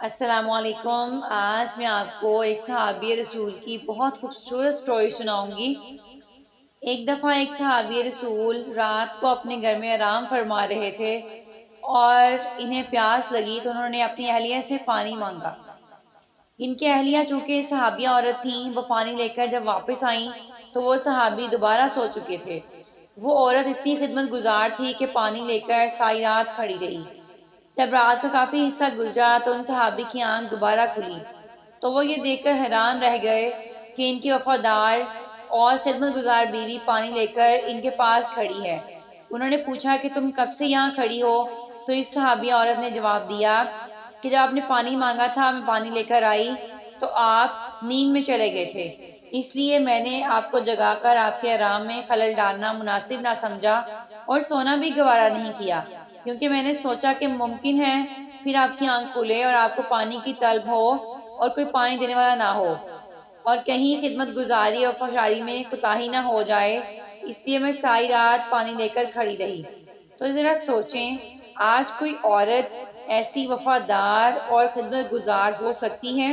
السلام علیکم۔ آج میں آپ کو ایک صحابی رسول کی بہت خوبصورت سٹوری سناؤں گی۔ ایک دفعہ ایک صحابی رسول رات کو اپنے گھر میں آرام فرما رہے تھے اور انہیں پیاس لگی تو انہوں نے اپنی اہلیہ سے پانی مانگا۔ ان کی اہلیہ چونکہ صحابیہ عورت تھیں، وہ پانی لے کر جب واپس آئیں تو وہ صحابی دوبارہ سو چکے تھے۔ وہ عورت اتنی خدمت گزار تھی کہ پانی لے کر ساری رات کھڑی رہی۔ جب رات کا کافی حصہ گزرا تو ان صحابی کی آنکھ دوبارہ کھلی تو وہ یہ دیکھ کر حیران رہ گئے کہ ان کی وفادار اور خدمت گزار بیوی پانی لے کر ان کے پاس کھڑی ہے۔ انہوں نے پوچھا کہ تم کب سے یہاں کھڑی ہو؟ تو اس صحابی عورت نے جواب دیا کہ جب آپ نے پانی مانگا تھا میں پانی لے کر آئی تو آپ نیند میں چلے گئے تھے، اس لیے میں نے آپ کو جگا کر آپ کے آرام میں خلل ڈالنا مناسب نہ سمجھا اور سونا بھی گوارا نہیں کیا، کیونکہ میں نے سوچا کہ ممکن ہے پھر آپ کی آنکھ کھلے اور آپ کو پانی کی طلب ہو اور کوئی پانی دینے والا نہ ہو اور کہیں خدمت گزاری اور فحاشی میں کوتاہی نہ ہو جائے، اس لیے میں ساری رات پانی لے کر کھڑی رہی۔ تو ذرا سوچیں، آج کوئی عورت ایسی وفادار اور خدمت گزار ہو سکتی ہے؟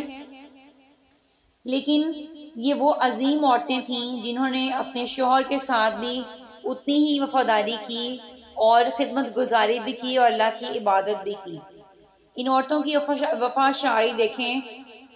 لیکن یہ وہ عظیم عورتیں تھیں جنہوں نے اپنے شوہر کے ساتھ بھی اتنی ہی وفاداری کی اور خدمت گزاری بھی کی اور اللہ کی عبادت بھی کی۔ ان عورتوں کی وفا شعاری دیکھیں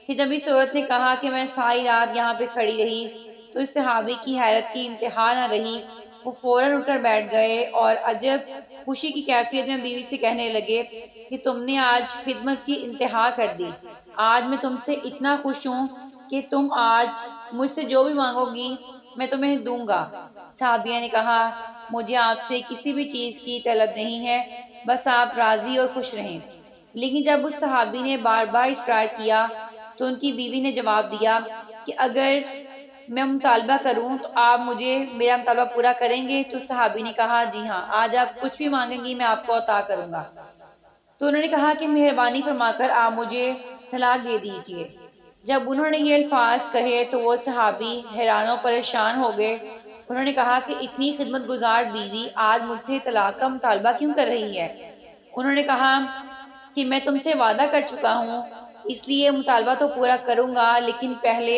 کہ جب اس عورت نے کہا کہ میں ساری رات یہاں پہ کھڑی رہی تو اس صحابی کی حیرت کی انتہا نہ رہی۔ وہ فوراً اٹھ کر بیٹھ گئے اور عجب خوشی کی کیفیت میں بیوی سے کہنے لگے کہ تم نے آج خدمت کی انتہا کر دی۔ آج میں تم سے اتنا خوش ہوں کہ تم آج مجھ سے جو بھی مانگو گی میں تمہیں دوں گا۔ صحابیہ نے کہا مجھے آپ سے کسی بھی چیز کی طلب نہیں ہے، بس آپ راضی اور خوش رہیں۔ لیکن جب اس صحابی نے بار بار اصرار کیا تو ان کی بیوی نے جواب دیا کہ اگر میں مطالبہ کروں تو آپ مجھے میرا مطالبہ پورا کریں گے؟ تو صحابی نے کہا جی ہاں، آج آپ کچھ بھی مانگیں گی میں آپ کو عطا کروں گا۔ تو انہوں نے کہا کہ مہربانی فرما کر آپ مجھے طلاق دے دیجیے۔ جب انہوں نے یہ الفاظ کہے تو وہ صحابی حیران و پریشان ہو گئے۔ انہوں نے کہا کہ اتنی خدمت گزار بیوی آج مجھ سے طلاق کا مطالبہ کیوں کر رہی ہے؟ انہوں نے کہا کہ میں تم سے وعدہ کر چکا ہوں، اس لیے مطالبہ تو پورا کروں گا، لیکن پہلے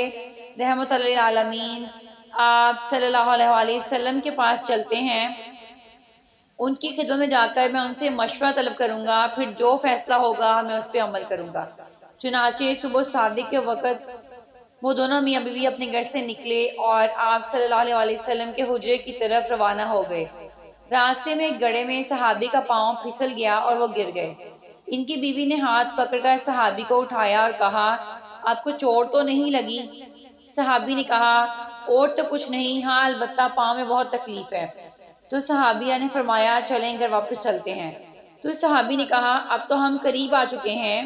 رحمت للعالمین آپ صلی اللہ علیہ وآلہ وسلم کے پاس چلتے ہیں، ان کی خدمت میں جا کر میں ان سے مشورہ طلب کروں گا، پھر جو فیصلہ ہوگا میں اس پہ عمل کروں گا۔ چنانچہ صبح صادق کے وقت وہ دونوں میاں بیوی اپنے گھر سے نکلے اور آپ صلی اللہ علیہ وآلہ وسلم کے حجرے کی طرف روانہ ہو گئے۔ راستے میں ایک گڑھے میں صحابی کا پاؤں پھسل گیا اور وہ گر گئے۔ ان کی بیوی نے ہاتھ پکڑ کر صحابی کو اٹھایا اور کہا آپ کو چوٹ تو نہیں لگی؟ صحابی نے کہا اور تو کچھ نہیں، ہاں البتہ پاؤں میں بہت تکلیف ہے۔ تو صحابیہ نے فرمایا چلیں گھر واپس چلتے ہیں۔ تو صحابی نے کہا اب تو ہم قریب آ چکے ہیں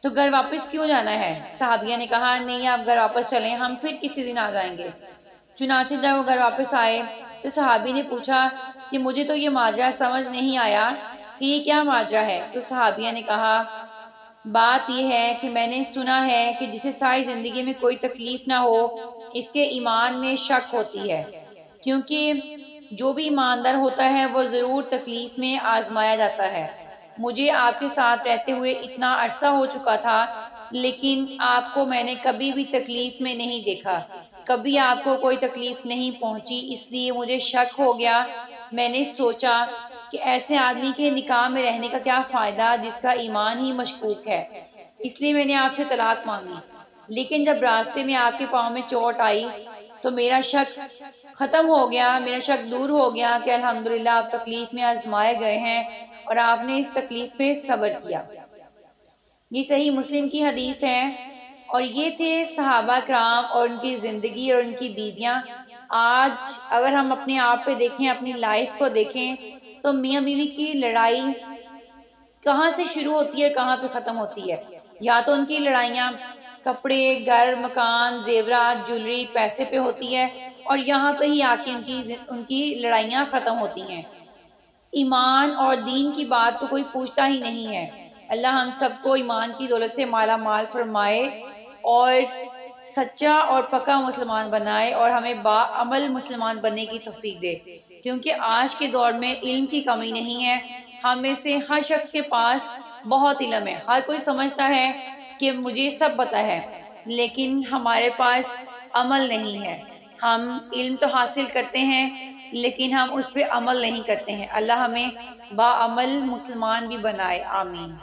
تو گھر واپس کیوں جانا ہے؟ صحابیہ نے کہا نہیں آپ گھر واپس چلیں، ہم پھر کسی دن آ جائیں گے۔ چنانچہ جب وہ گھر واپس آئے تو صحابی نے پوچھا کہ مجھے تو یہ ماجرا سمجھ نہیں آیا کہ یہ کیا ماجرا ہے؟ تو صحابیہ نے کہا بات یہ ہے کہ میں نے سنا ہے کہ جسے ساری زندگی میں کوئی تکلیف نہ ہو اس کے ایمان میں شک ہوتی ہے، کیونکہ جو بھی ایماندار ہوتا ہے وہ ضرور تکلیف میں آزمایا جاتا ہے۔ مجھے آپ کے ساتھ رہتے ہوئے اتنا عرصہ ہو چکا تھا لیکن آپ کو میں نے کبھی بھی تکلیف میں نہیں دیکھا، کبھی آپ کو کوئی تکلیف نہیں پہنچی، اس لیے مجھے شک ہو گیا۔ میں نے سوچا کہ ایسے آدمی کے نکاح میں رہنے کا کیا فائدہ جس کا ایمان ہی مشکوک ہے، اس لیے میں نے آپ سے طلاق مانگی۔ لیکن جب راستے میں آپ کے پاؤں میں چوٹ آئی تو میرا شک ختم ہو گیا، میرا شک دور ہو گیا کہ الحمدللہ آپ تکلیف میں آزمائے گئے ہیں اور آپ نے اس تکلیف پہ صبر کیا۔ یہ صحیح مسلم کی حدیث ہے۔ اور یہ تھے صحابہ کرام اور ان کی زندگی اور ان کی بیویاں۔ آج اگر ہم اپنے آپ پہ دیکھیں، اپنی لائف کو دیکھیں تو میاں بیوی کی لڑائی کہاں سے شروع ہوتی ہے اور کہاں پہ ختم ہوتی ہے؟ یا تو ان کی لڑائیاں کپڑے، گھر، مکان، زیورات، جویلری، پیسے پہ ہوتی ہے اور یہاں پہ ہی آ کے ان کی لڑائیاں ختم ہوتی ہیں۔ ایمان اور دین کی بات تو کوئی پوچھتا ہی نہیں ہے۔ اللہ ہم سب کو ایمان کی دولت سے مالا مال فرمائے اور سچا اور پکا مسلمان بنائے اور ہمیں باعمل مسلمان بننے کی توفیق دے، کیونکہ آج کے دور میں علم کی کمی نہیں ہے، ہم میں سے ہر شخص کے پاس بہت علم ہے، ہر کوئی سمجھتا ہے کہ مجھے سب پتہ ہے، لیکن ہمارے پاس عمل نہیں ہے۔ ہم علم تو حاصل کرتے ہیں لیکن ہم اس پہ عمل نہیں کرتے ہیں۔ اللہ ہمیں باعمل مسلمان بھی بنائے، آمین۔